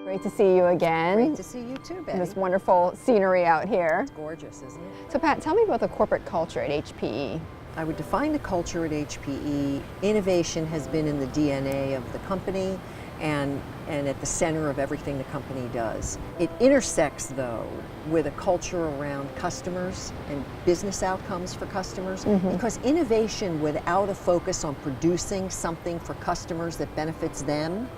Great to see you again. Great to see you too, Betty. This wonderful scenery out here. It's gorgeous, isn't it? So Pat, tell me about the corporate culture at HPE. I would define the culture at HPE. Innovation has been in the DNA of the company and at the center of everything the company does. It intersects, though, with a culture around customers and business outcomes for customers, because innovation without a focus on producing something for customers that benefits them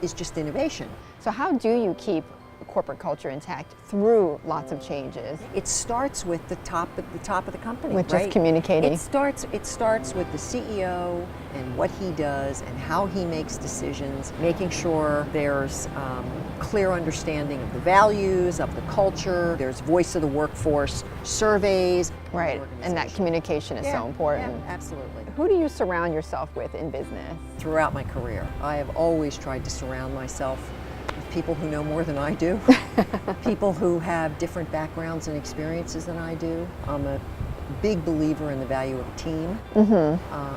is just innovation. So how do you keep corporate culture intact through lots of changes? It starts with the top of the company, with right? Just communicating. It starts with the CEO and what he does and how he makes decisions, making sure there's clear understanding of the values, of the culture, there's voice of the workforce, surveys. Right, and that communication is so important. Yeah, absolutely. Who do you surround yourself with in business? Throughout my career, I have always tried to surround myself with people who know more than I do, people who have different backgrounds and experiences than I do. I'm a big believer in the value of a team.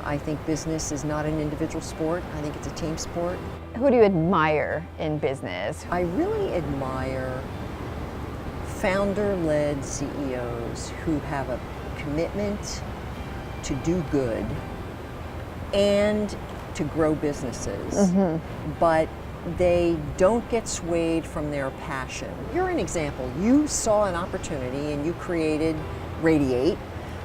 I think business is not an individual sport. I think it's a team sport. Who do you admire in business? I really admire founder-led CEOs who have a commitment to do good and to grow businesses, but they don't get swayed from their passion. You're an example. You saw an opportunity and you created Radiate.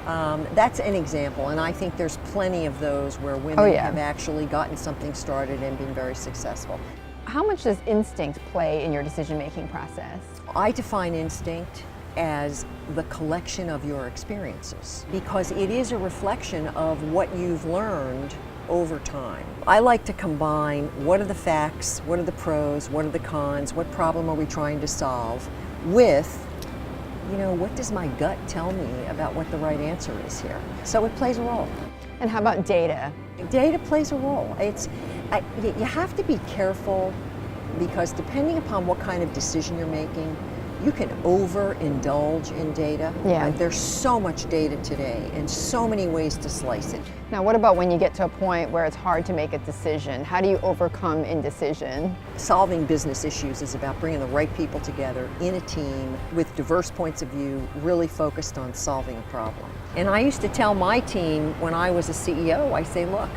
That's an example, and I think there's plenty of those where women have actually gotten something started and been very successful. How much does instinct play in your decision-making process? I define instinct as the collection of your experiences, because it is a reflection of what you've learned over time. I like to combine what are the facts, what are the pros, what are the cons, what problem are we trying to solve, with, you know, what does my gut tell me about what the right answer is here? So it plays a role. And how about data? Data plays a role. You have to be careful, because depending upon what kind of decision you're making, you can overindulge in data. Yeah. There's so much data today and so many ways to slice it. Now, what about when you get to a point where it's hard to make a decision? How do you overcome indecision? Solving business issues is about bringing the right people together in a team with diverse points of view, really focused on solving a problem. And I used to tell my team when I was a CEO, I say, look,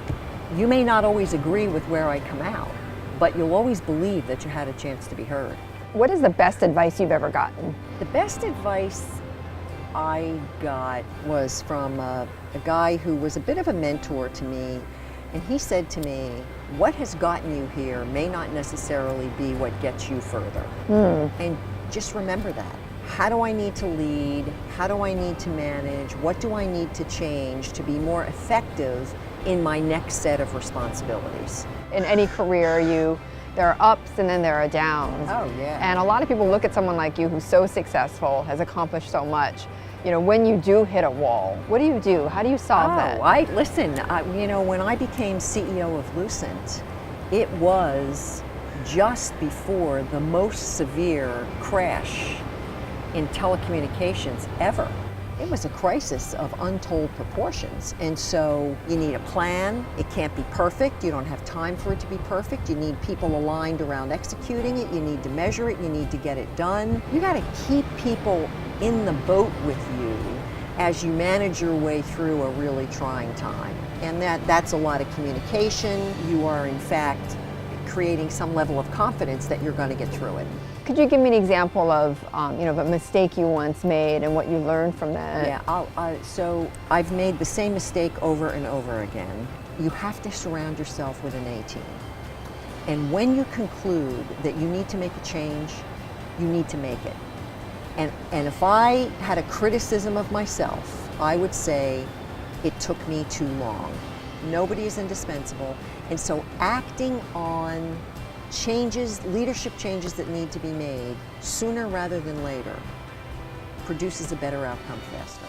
you may not always agree with where I come out, but you'll always believe that you had a chance to be heard. What is the best advice you've ever gotten? The best advice I got was from a guy who was a bit of a mentor to me, and he said to me, what has gotten you here may not necessarily be what gets you further. And just remember that. How do I need to lead? How do I need to manage? What do I need to change to be more effective in my next set of responsibilities? In any career, there are ups and then there are downs. Oh, yeah. And a lot of people look at someone like you who's so successful, has accomplished so much. You know, when you do hit a wall, what do? How do you solve that? Listen, you know, when I became CEO of Lucent, it was just before the most severe crash in telecommunications ever. It was a crisis of untold proportions. And so you need a plan. It can't be perfect. You don't have time for it to be perfect. You need people aligned around executing it. You need to measure it. You need to get it done. You got to keep people in the boat with you as you manage your way through a really trying time. And that's a lot of communication. You are, in fact, creating some level of confidence that you're going to get through it. Could you give me an example of a mistake you once made and what you learned from that? Yeah, so I've made the same mistake over and over again. You have to surround yourself with an A team. And when you conclude that you need to make a change, you need to make it. And if I had a criticism of myself, I would say it took me too long. Nobody is indispensable. And so acting on changes, leadership changes that need to be made sooner rather than later produces a better outcome faster.